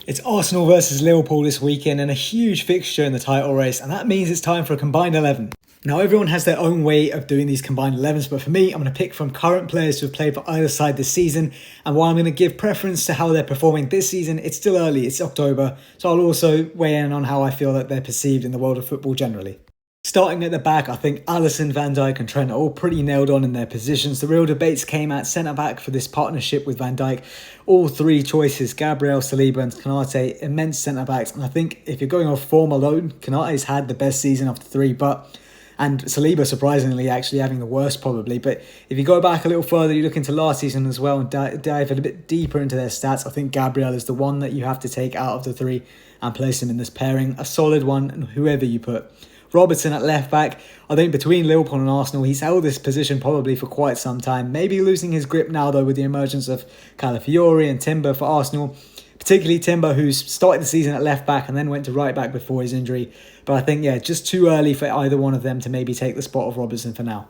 It's Arsenal versus Liverpool this weekend and a huge fixture in the title race, and that means it's time for a combined 11. Now, everyone has their own way of doing these combined 11s, but for me, I'm going to pick from current players who have played for either side this season. And while I'm going to give preference to how they're performing this season, it's still early, it's October, so I'll also weigh in on how I feel that they're perceived in the world of football generally. Starting at the back, I think Alisson, Van Dijk and Trent are all pretty nailed on in their positions. The real debates came at centre-back for this partnership with Van Dijk. All three choices, Gabriel, Saliba and Konate, immense centre-backs. And I think if you're going off form alone, Konate's had the best season of the three, and Saliba surprisingly actually having the worst probably. But if you go back a little further, you look into last season as well and dive a bit deeper into their stats, I think Gabriel is the one that you have to take out of the three and place him in this pairing. A solid one, and whoever you put. Robertson at left back, I think between Liverpool and Arsenal, he's held this position probably for quite some time. Maybe losing his grip now though with the emergence of Calafiori and Timber for Arsenal. Particularly Timber, who's started the season at left back and then went to right back before his injury. But I think, just too early for either one of them to maybe take the spot of Robertson for now.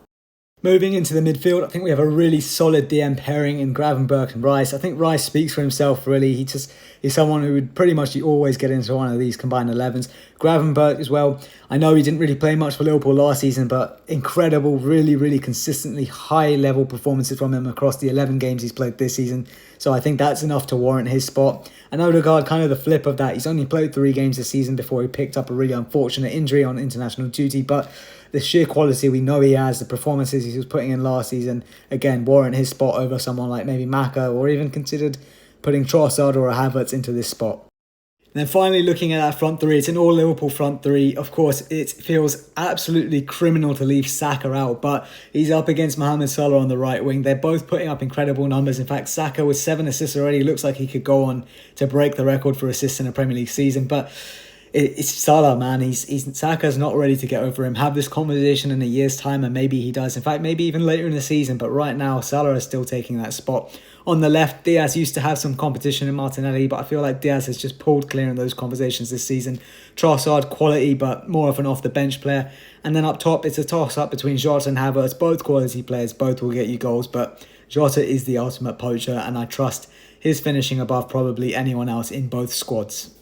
Moving into the midfield, I think we have a really solid DM pairing in Gravenberch and Rice. I think Rice speaks for himself, really. He's someone who would pretty much always get into one of these combined 11s. Gravenberch as well. I know he didn't really play much for Liverpool last season, but incredible, really consistently high-level performances from him across the 11 games he's played this season. So I think that's enough to warrant his spot. And Odegaard, kind of the flip of that. He's only played 3 games this season before he picked up a really unfortunate injury on international duty, but the sheer quality we know he has, the performances he was putting in last season, again, warrant his spot over someone like maybe Maka, or even considered putting Trossard or a Havertz into this spot. And then finally, looking at that front three, it's an all-Liverpool front three. Of course, it feels absolutely criminal to leave Saka out, but he's up against Mohamed Salah on the right wing. They're both putting up incredible numbers. In fact, Saka with 7 assists already looks like he could go on to break the record for assists in a Premier League season, but it's Salah, man. Saka's not ready to get over him. Have this conversation in a year's time, and maybe he does. In fact, maybe even later in the season. But right now, Salah is still taking that spot. On the left, Diaz used to have some competition in Martinelli, but I feel like Diaz has just pulled clear in those conversations this season. Trossard, quality, but more of an off-the-bench player. And then up top, it's a toss-up between Jota and Havertz. Both quality players, both will get you goals, but Jota is the ultimate poacher, and I trust his finishing above probably anyone else in both squads.